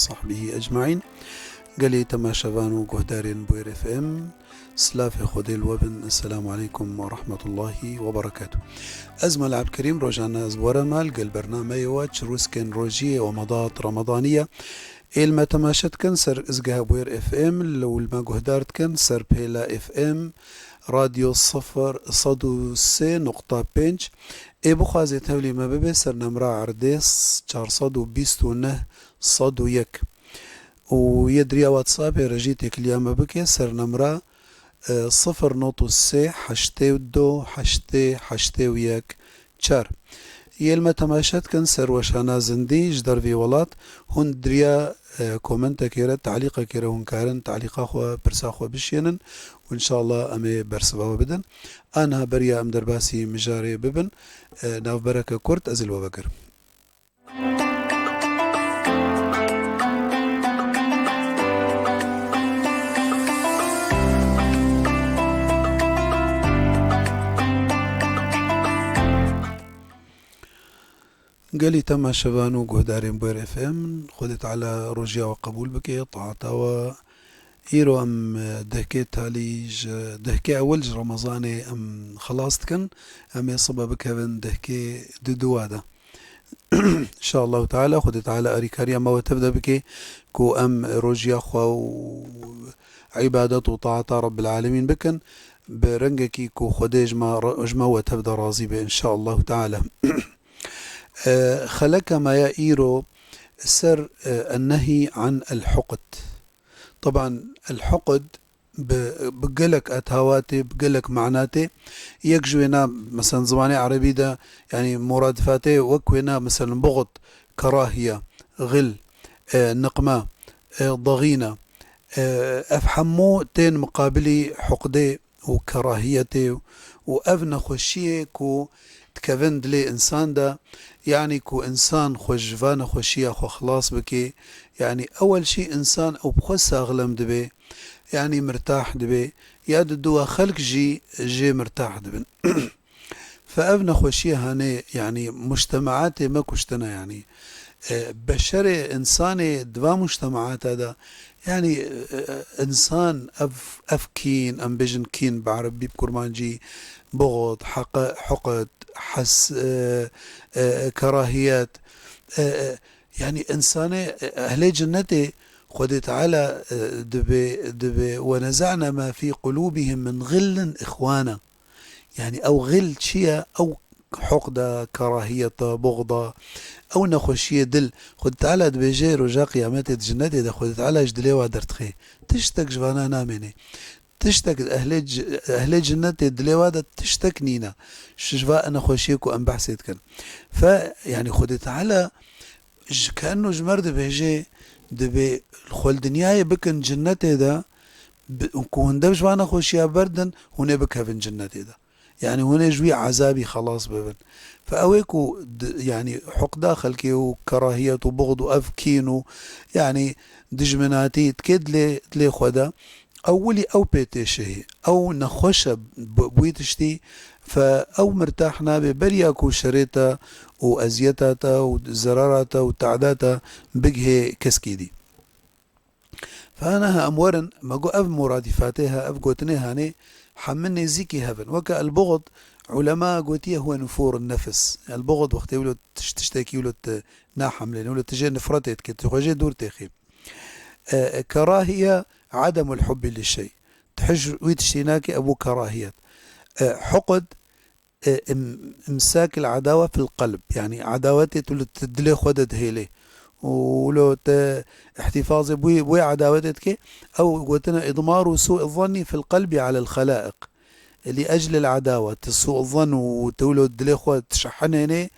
وصحبه أجمعين. قالي تماشفانو قهدارين بوير اف ام سلاف خودي الوبن. السلام عليكم ورحمة الله وبركاته. أزمة العبد الكريم روجانا زبورة مال قال برنامج واتش روسكن روجية ومضات رمضانية إلما تماشت كان سر إزقها بوير اف ام لو الما قهدارت كان سر بيلا اف ام راديو صفر صدو سي نقطة بينج بخازي تولي ما ببي سر نمرا عرديس 429 صدو يك ويدريا واتساب رجيتك اليوم بكي سر نمرا 0.6 حشتي ودو حشتي وياك تشار يلما تماشات كان سر وشانا زندي جدر في ولات هون دريا كومنتا كيرا تعليقا كيرا هون كارن تعليقا خوا برسا خوا بشينن وإن شاء الله أمي برسبا وبدن أنا بريا أم درباسي مجاري ببن ناف بركة كورت أزل وبكر. قالي تم شبانو قهدارين بوير اف ام خدت على رجيا وقبول بكي طاعتا إيرو أم دهكي تاليج دهكي أولج رمضاني أم خلاص كن أم يصبا بكفن دهكي دوادا إن شاء الله تعالى خدت على أريكاريا ما وتبدأ بكي كو أم رجيا خو عبادة وطاعتا رب العالمين بكن برنجكي كو خديج ما وتبدأ راضي إن شاء الله تعالى. خلك ما يأيرو سر النهي عن الحقد. طبعا الحقد بقلك أتهواتي بقلك معناتي يكجونا مثلا زماني عربي ده يعني مرادفاتي وكونا مثلا بغض كراهية غل نقمة ضغينة أفحمو تين مقابلي حقدي وكراهيتي وأفنى خشية كو تكفند لي إنسان ده يعني كو إنسان خوشفانة خوشية خو خلاص بكي يعني أول شيء إنسان أو بخوص أغلم دبي يعني مرتاح دبي ياد الدوا خلق جي مرتاح دبن فأبنى خوشية هاني يعني مجتمعاتي ما كشتنا يعني بشري إنساني دوا مجتمعات هذا يعني إنسان أفكين أم بيجن كين بعربي بكرمانجي بغض حقد حس كراهيات يعني إنساني أهل جنتي خدت على دبي ونزعنا ما في قلوبهم من غل إخوانا يعني أو غل شيء أو حقدة كراهية بغضة أو نخشية دل خدت على دبي جير وجا قيامات جنتي ده خدت على جدلي ودرتخي تشتك جوانا نامني تشتك أهل جنة دليوادة تشتك نينا شجفاء أنا خوشيكو أم بحثيت كان فيعني خدت على كأنه جمرد بهجي دبي الخول دنياي بكن جنتي ده وكون دبش وانا خوشيا بردن هنا بكفن جنتي ده يعني هنا جوي عذابي خلاص ببن فأويكو يعني حق داخل كي وكراهية وبغض وأفكين يعني دجمناتي تكد لي خدا أولي أو بيتشي أو نخوش بويتشتي فأو مرتاحنا ببرياكو شريتا وأزيتاتا وزراراتا وتعداتا بجه كسكيدي فأنا أمورا ما جو أف مرادفاتها أف قوتنيها هاني حمني زيكي هفن وكا البغض علماء قوتيه هو نفور النفس البغض وقت يقولوا تشتكي يقولوا ناحم لين يقولوا تجي نفرتك تخرجي دور تخي كراهية عدم الحب للشيء تحج ويتشتيناك أبو كراهية حقد امساك العداوة في القلب يعني عداوتي تدلي خدد هيلي ولو احتفاظ بوي عداوتك أو قلتنا إضمار سوء الظن في القلب على الخلائق لأجل العداوة سوء الظن وتولو دلي خدد تشحنيني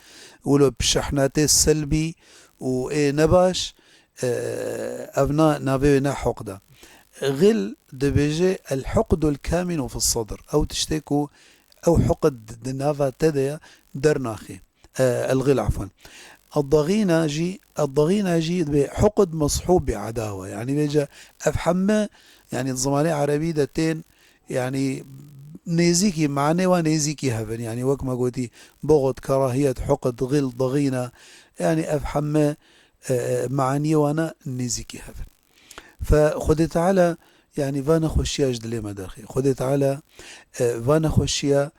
ولو بشحناتي السلبي ونباش أبناء نابينا حقدا غل دبيجي الحقد الكامن في الصدر أو تشتكوا أو حقد دنافا تديا درناخي الغل عفوا الضغينة جي بحقد مصحوب بعداوة يعني بيجا أفحمة يعني الزماني عربي دتين يعني نيزيكي معني ونيزيكي هبن يعني وكما قلتي بغض كراهية حقد غل ضغينة يعني أفحمة معنی وانا نزیکی هفن. فخود تعالى يعني فانا خوشيا جدلي مدرخي خود تعالى فانا خوشيا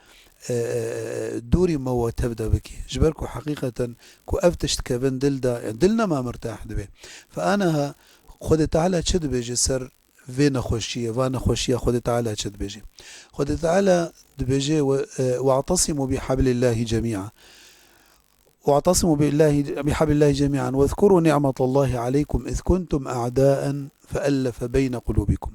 دوري مو تبدا بكي جبركو حقيقة كو افتشت كبن دلدا يعني دلنا ما مرتاح دبي فانا خود تعالى تشد بيجي سر فينا خوشية فانا خوشية خود تعالى تشد بيجي خود تعالى دبيجي واعتصموا بحبل الله جميعا واعتصموا بحبل الله جميعا واذكروا نعمة الله عليكم إذ كنتم أعداء فألف بين قلوبكم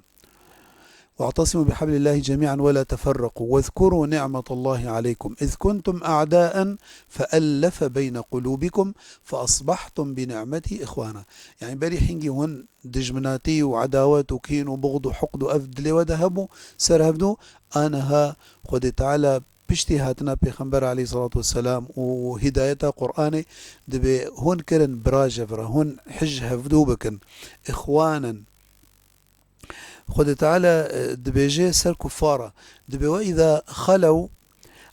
واعتصموا بحبل الله جميعا ولا تفرقوا واذكروا نعمة الله عليكم إذ كنتم أعداء فألف بين قلوبكم فأصبحتم بنعمتي إخوانا يعني بري حنجي هون دجمناتي وعداوات وكين وبغض وحقد وأفدل وذهبوا سرهبدو أنا ها خد تعالى بشتي هاتنا بيخنبر عليه الصلاة والسلام وهدايته قرآني دبي هون كرن براجفرة هون حج هفدو بكن إخوانا خد تعالى دبيجي سر كفارة دبي وإذا خلوا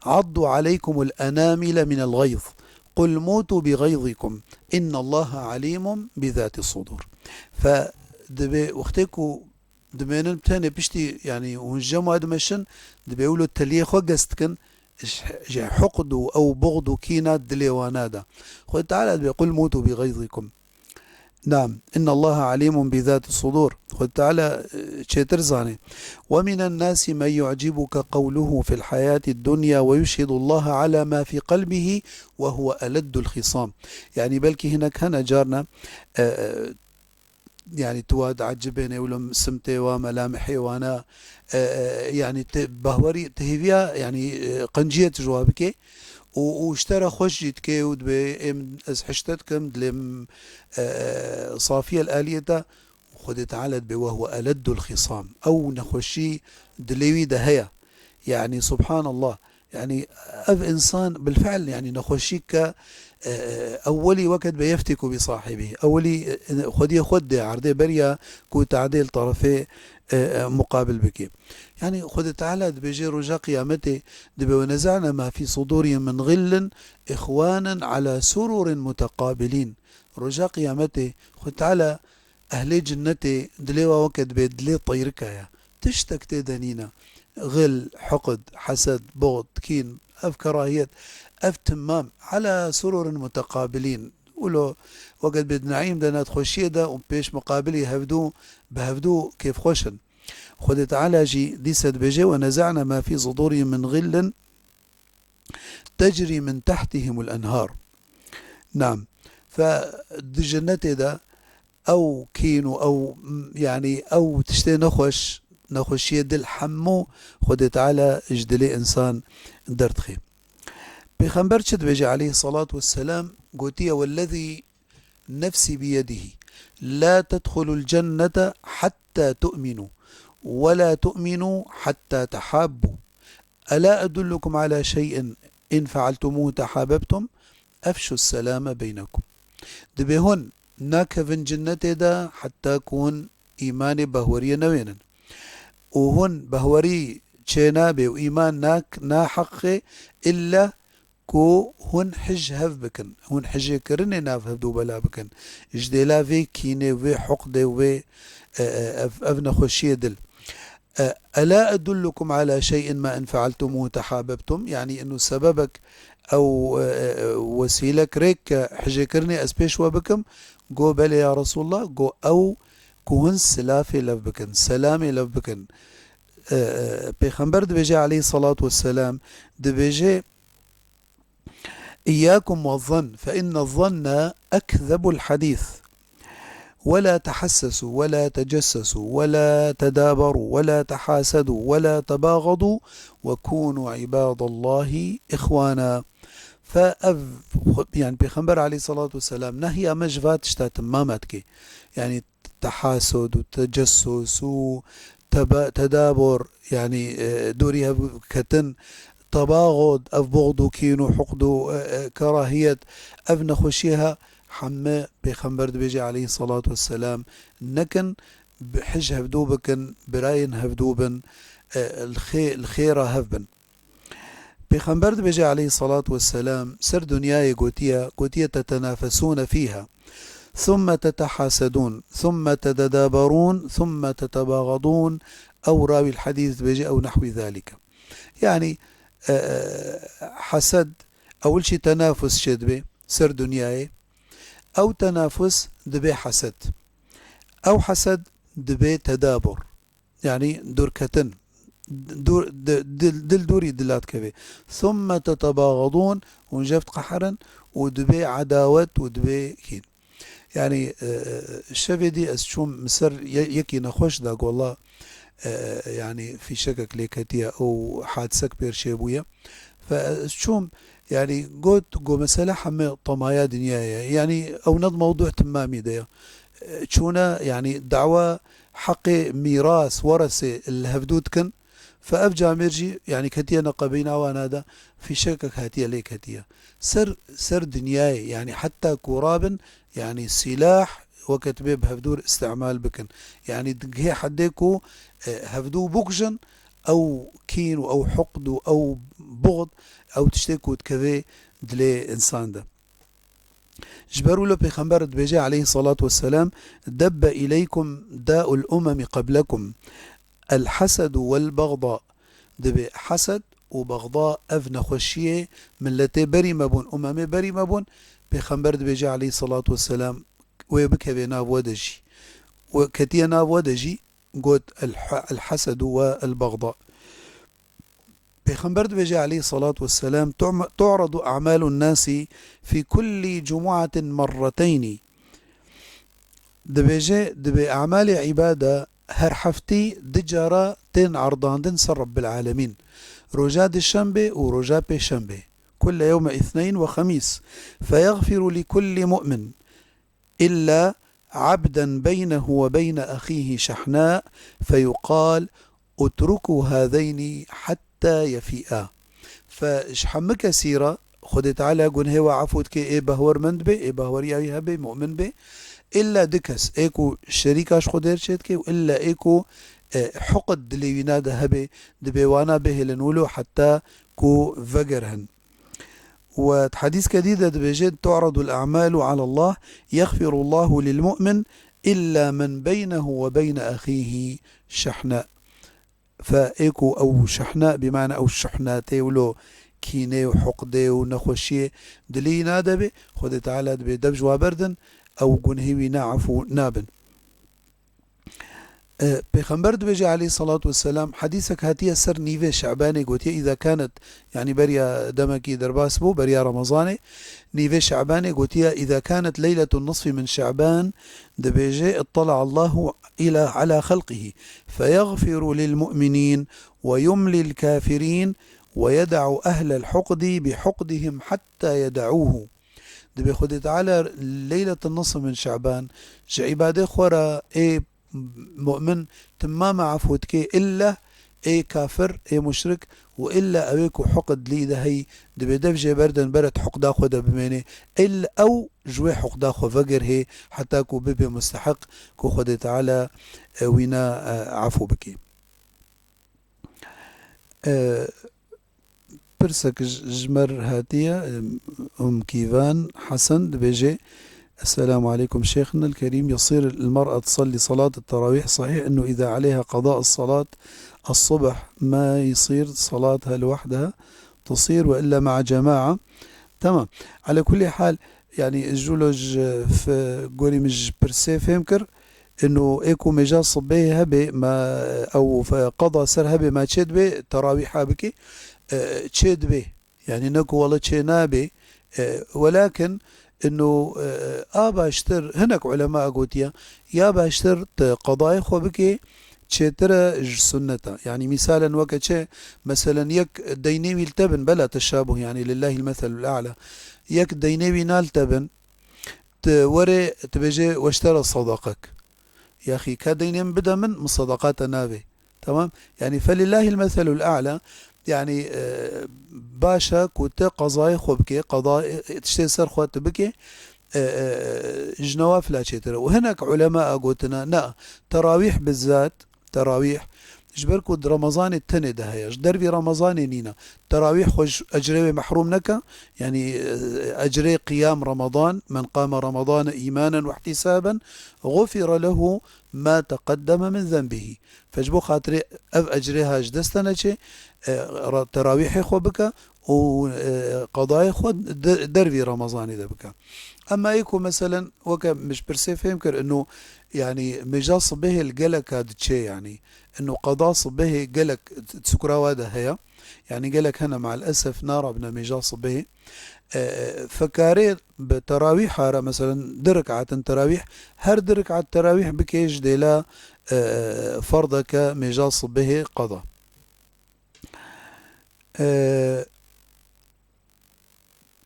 عضوا عليكم الأنامل من الغيظ قل موتوا بغيظكم إن الله عليم بذات الصدور فدبي وقتكو دبينا بتاني بشتي يعني ونجموا أدمشن دبي يقولوا التليخ وقستكن حقد أو بغض كينات دليوانادا خد تعالى دبي قل موتوا بغيظكم نعم إن الله عليم بذات الصدور خد تعالى تشترزاني ومن الناس من يعجبك قوله في الحياة الدنيا ويشهد الله على ما في قلبه وهو ألد الخصام يعني بلكي هناك هنا جارنا يعني تواد عجبيني ولم سمتي وملامحي وانا يعني بهوري تهيفيا يعني قنجية جوابك واشترى خوش جيتكي ودبي از حشتتكم دلم صافية الآلية خدت على دبي وهو ألد الخصام أو نخشي دليوي دهيا يعني سبحان الله يعني أف إنسان بالفعل يعني نخشيك أولي وقت بيفتك بصاحبه أولي خد عرضي بريا كو تعديل طرفي مقابل بك يعني خد تعالى بيجي رجاء قيامته دبي ونزعنا ما في صدورهم من غل إخوانا على سرر متقابلين رجاء قيامته خد تعالى أهل جنته دليوا وقت بيدلي طيركايا تشتك تدنينا غل حقد حسد بغض كين أف كراهية أف تمام على سرر متقابلين ولو وقت بدنعيم دنا تخشيه ده وبيش مقابلي هفدو بهفدو كيف خوشن خد تعالى جي ديسد بجي ونزعنا ما في صدورهم من غل تجري من تحتهم الأنهار نعم فالجنة ده أو كينو أو يعني أو تشتي نخش يد الحمو خد تعالى اجدلي إنسان درتخي بيخنبر شد بيجي عليه الصلاة والسلام قوتية والذي نفسي بيده لا تدخلوا الجنة حتى تؤمنوا ولا تؤمنوا حتى تحابوا ألا أدلكم على شيء إن فعلتموه تحاببتم أفشوا السلام بينكم دبي هون ناكفن جنة دا حتى كون إيماني بهوري نوينا وهون بهوري تشينابي وإيمان ناك نا حقي إلا كو هون حج هف بكن هون حج كرني ناف هفدو بلا بكن جديلا في كيني وفي حقدي وفي أفنا خشية دل ألا أدلكم على شيء ما إن فعلتموه تحاببتم يعني إنه سببك أو وسيلك ريك حجكرني أسبيش وبكم جو بلي يا رسول الله جو أو كون سلافي لف بكن سلامي لف بكن بيخنبر دبيجي عليه الصلاة والسلام دبيجي إياكم والظن فإن الظن أكذب الحديث ولا تحسسوا ولا تجسسوا ولا تدابروا ولا تحاسدوا ولا تباغضوا وكونوا عباد الله إخوانا يعني بيخنبر عليه الصلاة والسلام نهي مجفات اشتا تمامتك يعني تحاسد وتجسس وتدابر يعني دوريها كتن تباغض أف بغض كينو حقد كراهية أفن خشيها حمى بيخنبر بيجي عليه الصلاة والسلام نكن بحج هفدوبكن براين هفدوبن الخيرة هفبن بيخنبر بيجي عليه الصلاة والسلام سر دنياي قوتية تتنافسون فيها ثم تتحاسدون ثم تتدابرون ثم تتباغضون، أو راوي الحديث بيجي أو نحو ذلك. يعني حسد أول شي تنافس شدبه سر دنياي، أو تنافس دبي حسد، أو حسد دبي تدابر يعني دركتن دل دوري دلات كبي، ثم تتباغضون ونجفت قحرا ودبي عداوة ودبي كين. يعني الشفدي أسشوم مسر يكي نخوش داك والله يعني في شكك ليكتيا أو حادثك بيرشيبويا، فشوم يعني قلت قو مسألة حمي طمايا دنيايا يعني أو نض موضوع تمامي ده شونا يعني دعوة حقي ميراث ورثة الهفدود كن، فأبجع مرجي يعني كتيا نقبينا ونادا في شكك هاتيا ليك هاتيا سر دنياي يعني حتى كورابن يعني سلاح وقت بيب هفدور استعمال بكن يعني دقهي حديكو هفدو بوكجن أو كين أو حقد أو بغض أو تشتكو تكذي دلي إنسان ده. جبروا له بيخمبر بيجي عليه الصلاة والسلام: دب إليكم داء الأمم قبلكم الحسد والبغضاء. دبي حسد وبغضاء أفنى خشية من التي بري مبون أمامي بري مبون بيخمبر بيجي عليه الصلاة والسلام ويبكى بناب ودجي وكتيا ناب ودجي قد الحسد والبغضاء. بيخمبر بيجي عليه الصلاة والسلام: تعرض أعمال الناس في كل جمعة مرتين. دبي أعمال عبادة هر حفتي دجارة تين عرضان دن سر رب العالمين، رجاد الشنبه ورجاد الشنبه كل يوم اثنين وخميس، فيغفر لكل مؤمن إلا عبدا بينه وبين أخيه شحناء، فيقال اتركوا هذين حتى يفيئا. فشحمك سيرة خدت على قن هوا عفوت كي إيه بهور مند بي إيه بهور ياهي هبي مؤمن بي إلا دكس إيكو شريكاش خدير شدكي وإلا إيكو حقد اللي ينادى هبي دبيوانا به لنولو حتى كو فقرهن. وحديث كديدة دبيجد: تعرض الأعمال على الله يغفر الله للمؤمن إلا من بينه وبين أخيه شحناء. فإيكو أو شحناء بمعنى أو شحناتي ولو كيني وحقدي ونخوشي دلي ينادى به خد تعالى دبي دبج وبردن أو قنهي نعفو نابن. بيخمبر بيجي عليه الصلاة والسلام حديثك هاتية سر نيفي شعباني قوتي إذا كانت يعني بريا دمكي درباس بو بريا رمضاني نيفي شعباني قوتي إذا كانت ليلة النصف من شعبان دبيجي اطلع الله على خلقه فيغفر للمؤمنين ويملي الكافرين ويدع أهل الحقد بحقدهم حتى يدعوه. دبي خد تعالى ليلة النصف من شعبان عبادة خورا إيه مؤمن تمام عفوتك إلا أي كافر أي مشرك وإلا أويكو حقد لي ده هي دبي دفجة بردن برد حقدا خدا بميني إلا أو جوي حقدا خو فقر هي حتى كو بيبي مستحق كو خد تعالى وينا عفو بكي. برسك جمر هاتية كيفان حسن بيجي: السلام عليكم شيخنا الكريم، يصير المرأة تصلي صلاة التراويح صحيح أنه إذا عليها قضاء الصلاة الصبح ما يصير صلاتها لوحدها تصير وإلا مع جماعة؟ تمام. على كل حال يعني الجولوج في قولي مش برسي فهمكر انه ايكو مجال صبيه هبي ما او قضى سر هبي ما تشد بي تراويح بكي تشد بي يعني نكو والله تشينابي ولكن انه باشتر هناك علماء قوتيا يا باشتر قضايا خو بكي تشترى سنة يعني مثالا وكتش مثلا يك دينيوي التبن بلا تشابه يعني لله المثل الأعلى يك دينيوي نال تبن وري تبجي واشترى صداقك يا أخي كدينيم بدا من مصدقات نابي تمام يعني فلله المثل الأعلى يعني باشا كنت قضايا خو بكي قضايا تشتري سر خو بكي جنواف لا تشترى. وهناك علماء قلتنا لا تراويح بالذات تراويح جبركو رمضان التنه ده هيش دربي رمضان نينا تراويح خوش أجري محروم نكا يعني أجري قيام رمضان من قام رمضان إيمانا واحتسابا غفر له ما تقدم من ذنبه فجبو خاطري أف أجريها جدستنا تراويح خو بك وقضايا خو دربي رمضان ده بك اما ايكو مثلا وكا مش برسي فهمكر انه يعني مجا صبه القلق هاد تشي يعني انه قضاء صبه قلق تسكرا هذا هي يعني قلق هنا مع الاسف نار ابن مجا صبه فكاري بتراويح مثلا دركعة تراويح هر دركعة تراويح بكيش ديلا فرضك مجا صبه قضاء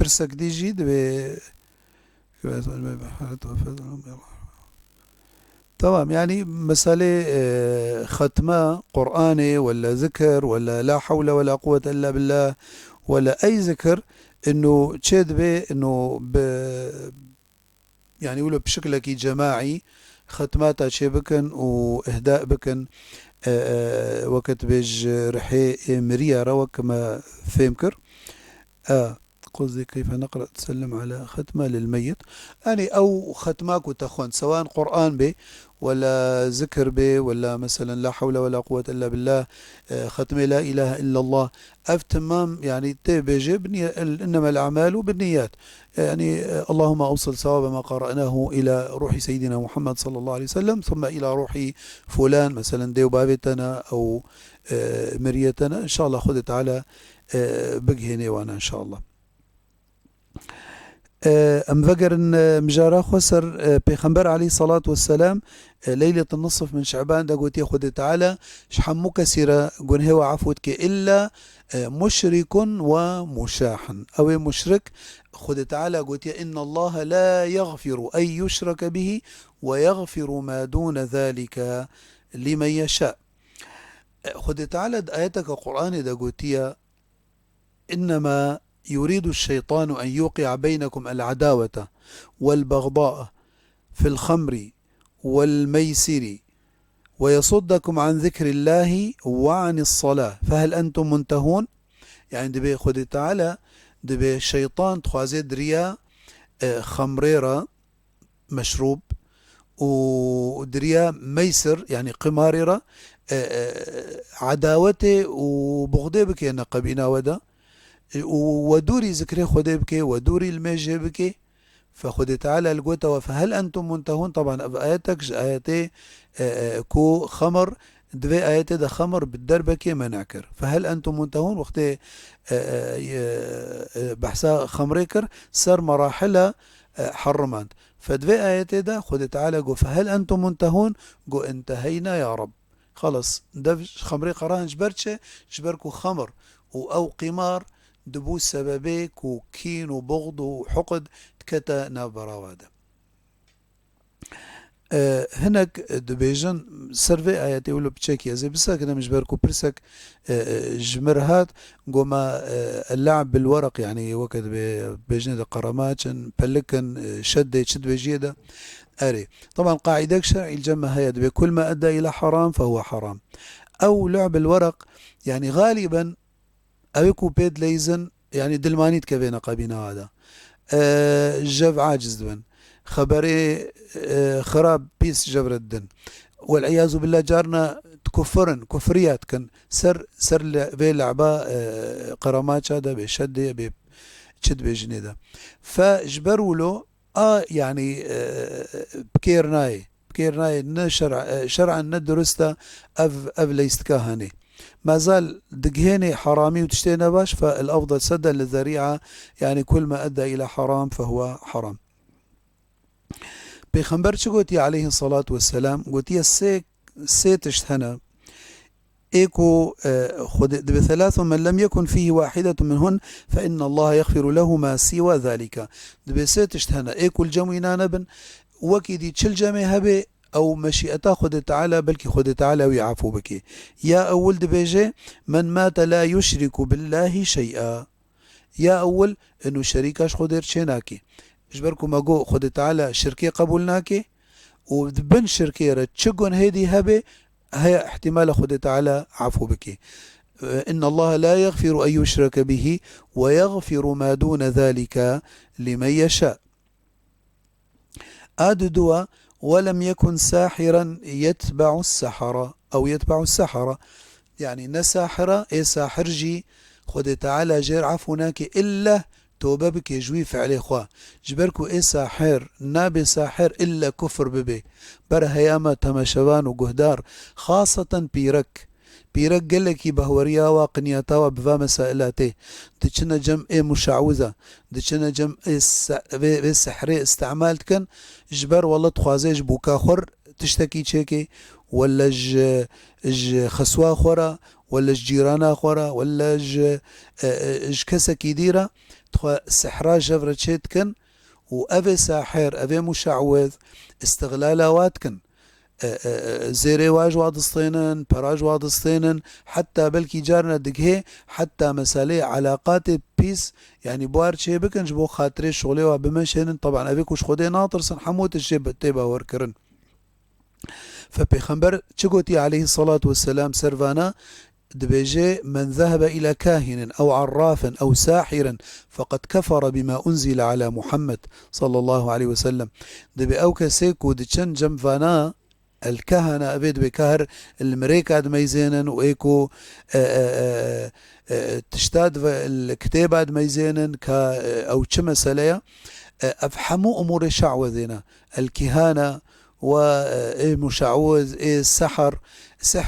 برسك دي جيد تمام يعني مسألة ختمة قرآني ولا ذكر ولا لا حول ولا قوة إلا بالله ولا أي ذكر إنه تشد به إنه يعني يقولوا بشكل جماعي ختماتها شي بكن وإهداء بكن وقت بيج رحي مريا روا كما فهمكر قصدي كيف نقرأ تسلم على ختمة للميت يعني أو ختماك وتخون سواء قرآن به ولا ذكر به ولا مثلا لا حول ولا قوة إلا بالله ختمة لا إله إلا الله تمام يعني بيجيب إنما الأعمال بالنيات يعني اللهم أوصل ثواب ما قرأناه إلى روح سيدنا محمد صلى الله عليه وسلم ثم إلى روح فلان مثلا ديو بابتنا أو مريتنا إن شاء الله خذت على بقهني وأنا إن شاء الله ام فقر ان مجارا خسر بيخنبر عليه الصلاة والسلام ليلة النصف من شعبان دا قلت يا تعالى شحمو كثيرة قل هو عفوتك إلا مشرك ومشاح أو مشرك خد تعالى قلت إن الله لا يغفر أن يشرك به ويغفر ما دون ذلك لمن يشاء خد تعالى آياتك القرآن دا قلت إنما يريد الشيطان أن يوقع بينكم العداوة والبغضاء في الخمر والميسر ويصدكم عن ذكر الله وعن الصلاة فهل أنتم منتهون يعني دبي خد تعالى دبي الشيطان تخوازي دريا خمريرة مشروب ودريا ميسر يعني قماررة عداوته وبغضه بكي نقبنا وده ودوري ذكري خدي بكي ودوري المجي بكي فخدي تعالى القوة فهل أنتم منتهون طبعا آياتك آياتي كو خمر دوي آياتي ده خمر بالدربكي منعكر فهل أنتم منتهون وقت بحثا خمريكر سر مراحل حرمان فدوي آياتي ده خدي تعالى قو فهل أنتم منتهون قو انتهينا يا رب خلص ده خمري قران جبركو خمر أو قمار دبو سببيك وكين وبغض وحقد تكتا نابراواده هناك دبيجن سرفي آياتي ولو بتشيكي زي بساك انا مش باركو برسك جمرهات قوما اللعب بالورق يعني وقت بيجن ده قراماتشن بلكن شد بجيدة أري طبعا قاعدة شرعي الجمع هي بكل ما أدى إلى حرام فهو حرام أو لعب الورق يعني غالبا أبيكو بيد ليزن يعني دلمانيت كبينا قبينا هذا جف عاجز دبن خبري خراب بيس جبر الدن والعياذ بالله جارنا كفريات كان سر في لعبة قرامات هذا بشد بشد بجنيدا فجبروا له يعني بكيرناي شرعا ندرستا أف ليست كهني ما زال دقهيني حرامي وتشتينا باش فالأفضل سدا للذريعة يعني كل ما أدى إلى حرام فهو حرام بيخنبر شو قلت عليه الصلاة والسلام قلت سيتشت هنا إيكو خد بثلاث من لم يكن فيه واحدة منهن فإن الله يغفر له ما سوى ذلك دبسيتشت هنا إيكو الجمينا نبن وكيدي تشل جمي هبي أو مشيئته خد تعالى بلكي خد تعالى ويعفو بك يا أول دبيجي من مات لا يشرك بالله شيئا يا أول إنه شريكاش خدير شيناكي إجبركم ما جو خد تعالى شركي قبولناكي وبن شركي رتشقون هيدي هبي هي احتمال خد تعالى عفو بك. إن الله لا يغفر أن يشرك به ويغفر ما دون ذلك لمن يشاء. دوا ولم يكن ساحرا يتبع السحرة أو يتبع السحرة، يعني نساحرة إيه ساحرجي خد تعالى جير عفوناك إلا توبة بك يجوي فعلي خواه جبركو إيه ساحر نابي ساحر إلا كفر ببي بر هياما تمشوان وقهدار خاصة بيرك قال لك بهوريا وقنياتا وبفا مسائلاته دچنا جم اي مشعوذة دچنا جم اي سحري استعمالت كان جبر والله تخوازيج بوكا خور تشتكي تشيكي ولا ج خسوا خورا ولا جيرانا خورا ولا ج كسكي ديرا سحرا جفرة شيت كان وأبي ساحر أبي مشعوذ استغلالات كان زيري واج واضستينن براج واضستينن حتى بلكي جارنا دقهي حتى مسالي علاقات بيس يعني بوار شي بكنج بو خاطري شغلي وبمشينن طبعا أبيك وش خدي ناطر سن حموت الشي بتيبا وركرن. فبيخنبر تشقوتي عليه الصلاة والسلام سرفانا دبيجي من ذهب إلى كاهن أو عراف أو ساحر فقد كفر بما أنزل على محمد صلى الله عليه وسلم. دبي أو كسيكو دتشن جمفانا الكهنة أبيد بكهر المريكاد ميزينن وإيكو تشتاد الكتابات ميزينن أو تشم سليا أفحموا أمور شعوذنا الكهانة ومشعوذ السحر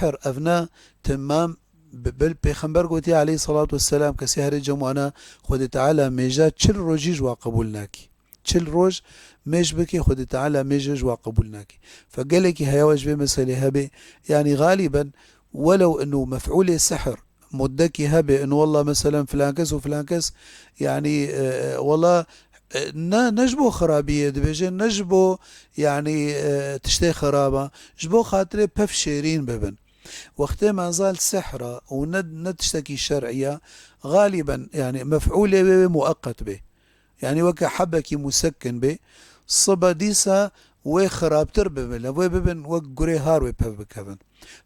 أفنا تمام بالبيخنبر قوتي عليه الصلاة والسلام كسهر جمعنا خد تعالى ميجا تشل روجيج وقبولناكي تشل روج ميج بكي خد تعالى ميجج وقبولناكي. فقال لك هيواج بمسألة هبي يعني غالبا ولو انه مفعول السحر مدكي هبي انه والله مثلا فلان كس وفلان كس يعني والله نجبو خرابية دبيجي نجبو يعني تشتي خرابة جبو خاطري بف شيرين ببن وقت ما زال سحرة ونتشتكي الشرعية غالبا يعني مفعولة به مؤقت به يعني وكا حبكي مسكن به صبا ديسا وخرابتر ببن وببن وقري هار وببكبن.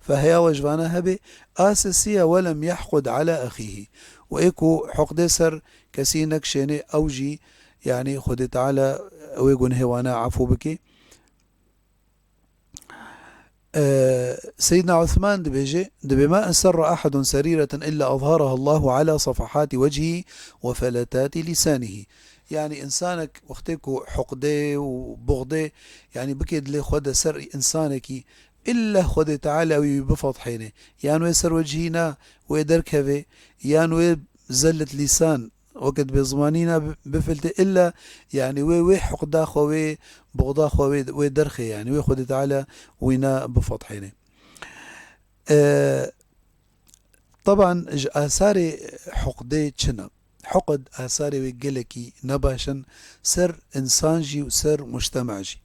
فهي وجوانا هبي أساسية ولم يحقد على أخيه وإيكو حقد سر كسينك شيني أوجي يعني خد تعالى ويقول هوانا عفو بكي. سيدنا عثمان دبيجي دبي ما أسر أحد سريرة إلا أظهرها الله على صفحات وجهه وفلتات لسانه. يعني إنسانك وقتكو حقده وبغده يعني بكيد لي خد سر إنسانك إلا خد تعالى ويبفض حينه يعني ويسر وجهنا ويدركه يعني زلة لسان وقت بزمانينا بفلت إلا يعني وي حقدا خوي بغضا خوي ودرخي يعني وي خد تعالى وينا بفتحينه. طبعا آثار حقدي تشنا حقد آثار ويقلكي نباشن سر إنسانجي وسر مجتمعجي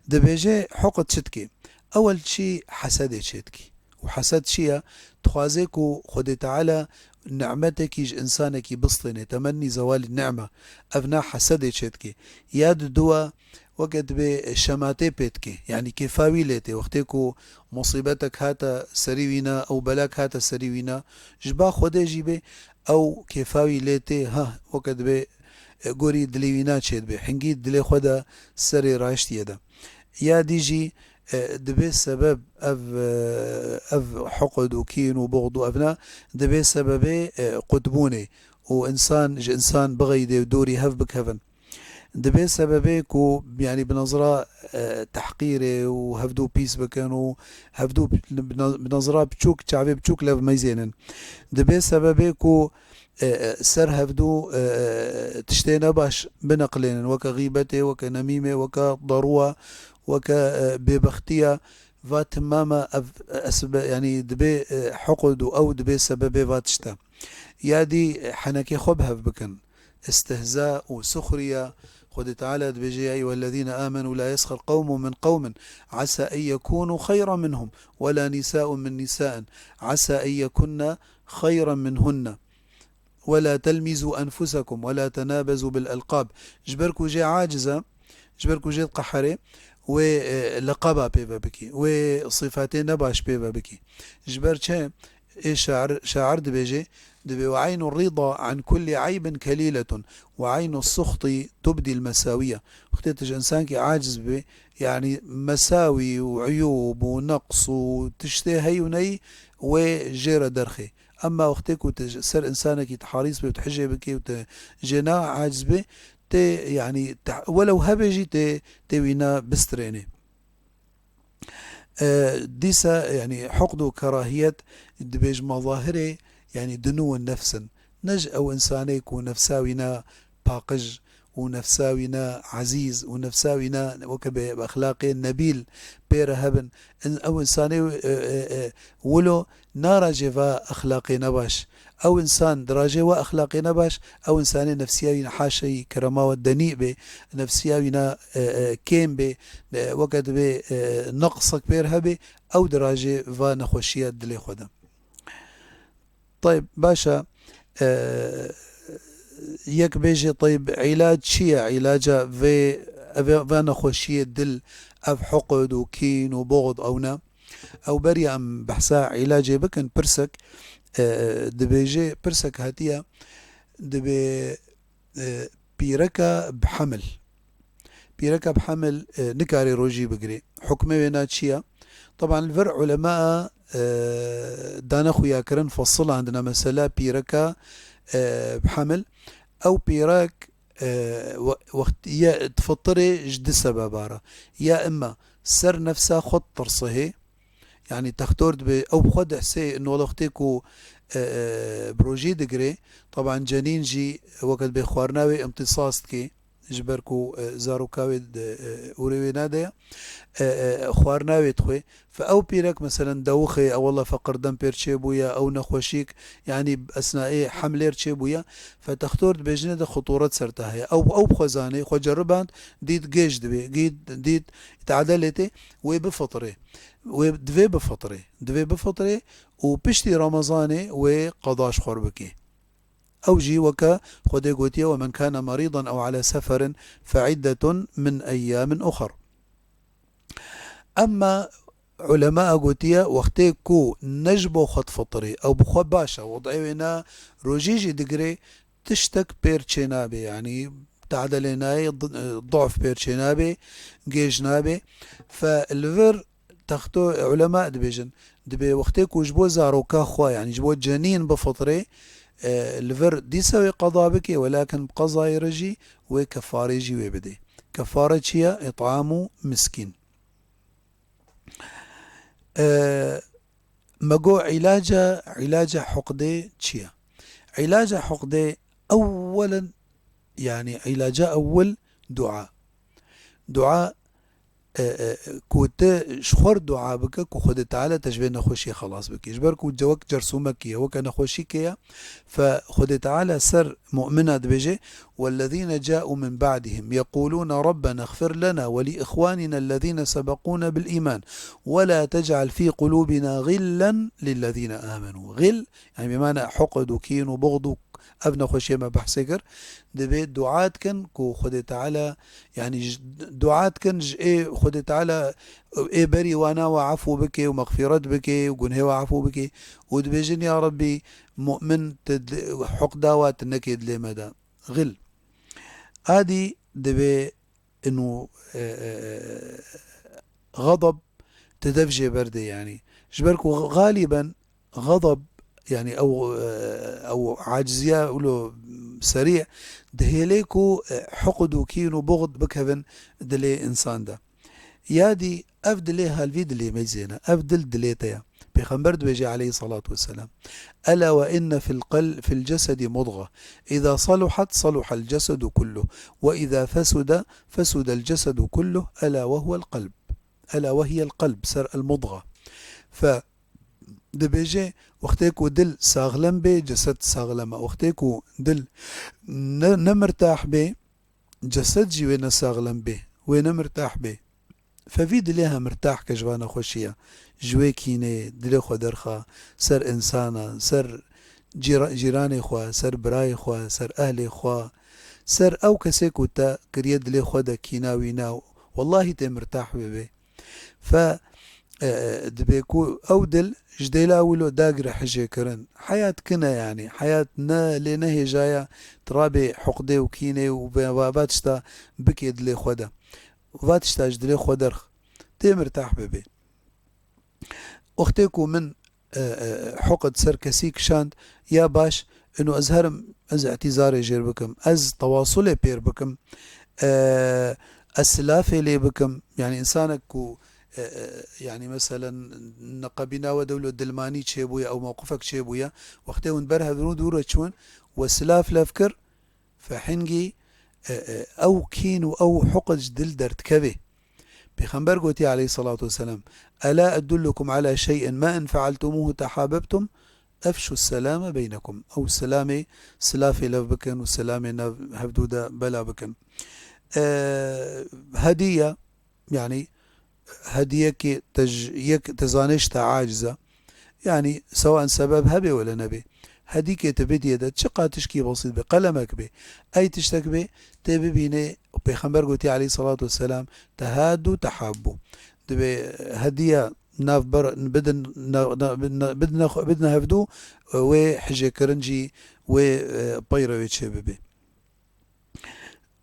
دبيجي حقد شتكي أول شي حسد شتكي وحسد شيء تخازيكو خد تعالى نعمتك إنسانك بسطني تمني زوال النعمة أبناء حسد شتكي ياد دوا وقت بشماتي بيتكي يعني كفاوي ليتي وقتكو مصيبتك هاتا سريوينا أو بلاك هاتا سريوينا جبا خده جيبه أو كفاوي ليتي ها وقت ب قوري دليوينا شد به حنجي دلي خدا سري راشت يدا يا ديجي دبي سبب أف حقد وكين وبغض وأبناء دبي سبب قطبوني وإنسان بغي دوري هف بك هفن دبي سببه كو يعني بنظرة تحقيره وهفدو بيس بكن وهفدو بنظرة بتشوك شعبي بتشوك لف ميزينن دبي سببه كو سر هفدو تشتينا باش بنقلين وكا غيبته وكا نميمه وكا ضروة وكا ببختية فاتماما يعني دبي حقد أو دبي سببه فاتشتا يادي حنكي خبهف بكن استهزاء وسخرية خد تعالى بيجي أيها الذين آمنوا لا يسخر قوم من قوم عسى أن يكونوا خيرا منهم ولا نساء من نساء عسى أن يكن خيرا منهن ولا تلمزوا أنفسكم ولا تنابزوا بالألقاب جبركو جي عاجزة جبركو جي قحري و لقبا بيبا بكي وصفاتين نباش بيبا بكي جبر چه إيه شاعر دبيجي دبي وعين الرضا عن كل عيب كليلة وعين السخط تبدي المساوية اختيتش إنسان كي عاجز به يعني مساوي وعيوب ونقص وتشتهي هي وني وجيرة درخي أما وقتك سر إنسانك يتحاريس به وتحجي بك وتجنا عاجز به يعني ولو هبجي وينا بستريني ديسا يعني حقد وكراهية دبيج مظاهره يعني دنو النفس نج أو إنساني يكون نفساوينا باقج ونفساوينا عزيز ونفساوينا وكب أخلاقي نبيل بير هبن أو إنساني ولو نارا جفا أخلاقي نباش أو إنسان دراجة وأخلاقي نباش أو إنساني نفسياوينا حاشي كرما والدنيء به نفسياوينا كيم به وقت به نقصك بير هبه أو دراجة ونخوشيات دلي خدا. طيب باشا يك بيجي طيب علاج شيء علاجه في نخوشية دل أف حقد وكين وبغض أونا أو بري أم بحثا علاجي بكن برسك دبيجي برسك هاتية دبي بيركا بحمل بيركا بحمل نكاري روجي بقري حكمه بينات شيء طبعا الفرع علماء دانا خويا كرن فصل عندنا مسألة بيركا بحمل أو بيراك وقت يا تفطري جد سببارة يا إما سر نفسها خط ترصهي يعني تختورد أو بخد حسي إنه والله اختيكو بروجي دقري طبعا جنين جي وقت بخوارناوي امتصاص كي جبركو زاروكاوي أوريوي نادية خوارناوي تخوي فأو بيرك مثلا دوخي أو والله فقر دم بير تشيبويا أو نخوشيك يعني أثناء حملير تشيبويا فتختار بجنة خطورة سرتاهي أو بخزاني خو جربان ديت جيش دبي ديت تعدلتي وبفطري دوي بفطري وبشتي رمضاني وقضاش خربكي أو جي وكا خدي قوتيا ومن كان مريضا أو على سفر فعدة من أيام أخر. أما علماء قوتيا وقتيكو نجبو خط فطري أو بخو باشا وضعينا روجيجي دقري تشتك بيرتشينابي يعني تعدليناي ضعف بيرتشينابي جيجنابي فالفر تختو علماء دبي وقتيكو جبو زاروكا خوا يعني جبو جنين بفطري الفر دي سوي قضاء بك ولكن بقضاء يرجي وكفارة يجي ويبدي كفارة هي إطعام مسكين. مجو علاج حقدة شيا علاج حقدة أولا يعني علاج أول دعاء كوت شخور دعاء بك كو خد تعالى تجبي نخوشي خلاص بك يجبر كو جوك جرسومك هو كان نخوشي كيا فخد تعالى سر مؤمنة بيجي والذين جاءوا من بعدهم يقولون ربنا اغفر لنا ولإخواننا الذين سبقونا بالإيمان ولا تجعل في قلوبنا غلا للذين آمنوا غل يعني بمعنى حقد وكين وبغض أبنى خوشي ما بحسكر دبي دعات كن كو خد تعالى يعني دعات كن إيه خد تعالى إيه بري وانا وعفو بك ومغفرة بك وقنه وعفو بك ودبيجن يا ربي مؤمن حق داوات النكيد لمدى غل هذه دبي انه غضب تدفجي بردي يعني جبركو غالبا غضب يعني او عاجزية ولو سريع دهيليكو حقد وكين وبغض بكهبن دلي انسان ده يادي افدلي هالفيدلي ميزينا افدل دليتيا بيغمبر بيجي عليه الصلاة والسلام ألا وإن في الجسد مضغة إذا صلحت صلح الجسد كله وإذا فسد الجسد كله ألا وهي القلب سر المضغة دبيجي وقتيكو دل ساغلم بي جسد ساغلمة وقتيكو دل نمرتاح بي جسد جي وين ساغلم بي وين مرتاح بي ففي دليها مرتاح كجوانا خوشية جوي كيني دلي خو درخا سر إنسانا سر جيراني خوا سر براي خوا سر أهلي خوا سر أو كسيكو تا كريد دلي خو دا كينا وينا والله تي مرتاح ببي. ف دبيكو أو دل جديلا ولو داقر حجي كرن حياة كنا يعني حياتنا لنهي جاية ترابي حقدي وكيني وباتشتا بكي دلي خودا وباتشتا جدلي خودرخ تي مرتاح ببي. أختيكو من حقد سركسيك شاند يا باش انه ازهرم از اعتذاري جير بكم از تواصلي بير بكم السلافة لي بكم يعني إنسانك يعني مثلا نقبنا ودولة دلماني تشيبويا أو موقفك تشيبويا وقتها ونبرها بنود ورتشون وسلاف لافكر فحنجي أو كينو أو حقد جدل درت كبه بخنبر قوتي عليه الصلاة والسلام ألا أدلكم على شيء ما إن فعلتموه تحاببتم أفشوا السلام بينكم أو السلام سلافي لف بكن والسلام هبدودة بلا بكن. هدية يعني هدية يك تزانشتا عاجزة يعني سواء سبب هبي ولا نبي هديك تبدي يدا تشقى تشكي بسيط بقلمك به أي تشتك به تبي بيني بيخنبر قوتي عليه الصلاة والسلام تهادوا تحابوا دبي هدية ناف بر بدنا هفدو وحجي كرنجي وبيروي تشببي.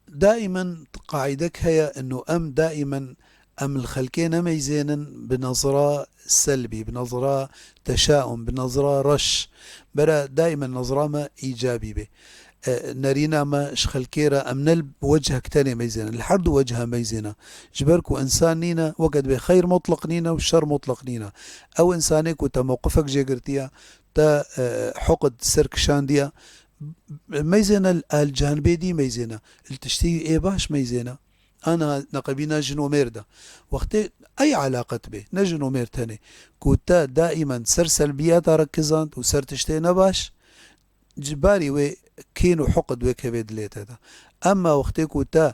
دائما قاعدك هي انه دائما الخلكين ميزينا بنظرة سلبي بنظرة تشاؤم بنظرة رش برا دائما نظرة ما ايجابي به نرينا ما شخلكيرا أمن وجهك تاني ميزينا الحرد وجهها ميزينا جبركو إنسان نينا وقد بخير مطلق نينا والشر مطلق نينا أو إنسانك وتموقفك جيقرتيا تا حقد سرك شانديا ميزينا الجانبي دي ميزينا التشتي إيه باش ميزينا أنا نقبينا جنو ميردا وقت أي علاقة به نجنو ميرتاني كوتا دائما سر سلبيات ركزان وسر تشتي نباش جباري وي كينو حقد وكبد ليتا اما وقتكو تا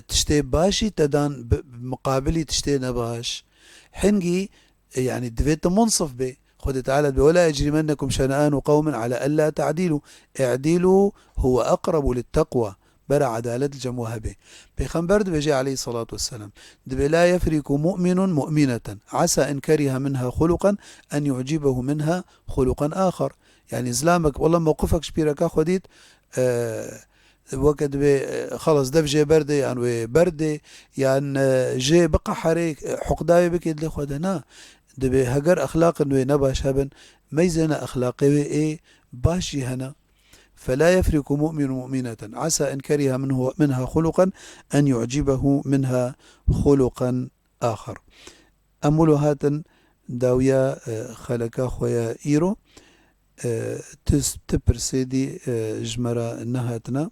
تشتي باشي تدان بمقابلي تشتي نباش حنجي يعني دفيت منصف به خد تعالى ولا يجرمنكم شنآن قوم على ألا تعديلوا اعديلوا هو أقرب للتقوى برا عدالة الجموها به بيخنبرد بيجي عليه الصلاة والسلام دبي لا يفرق مؤمن مؤمنة عسى إن كره منها خلقا أن يعجبه منها خلقا آخر يعني إسلامك والله موقفك شبيرك خديت وقت خلص دف جي بردي يعني بردي يعني جي بقى حريك حقداوي بكيد لي خدنا دبي هجر أخلاق إنه نباش هبن ميزنا أخلاقي إيه باشي هنا فلا يفرق مؤمن مؤمنة عسى إن كره منها خلقا أن يعجبه منها خلقا آخر. أمولو هاتن داويا خلقا خويا إيرو تبرسيدي جمرة نهاتنا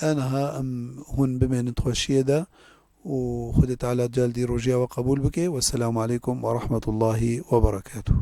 أنها هون بمهنة خوشيدا وخدت على جالدي رجيا وقبول بك والسلام عليكم ورحمة الله وبركاته.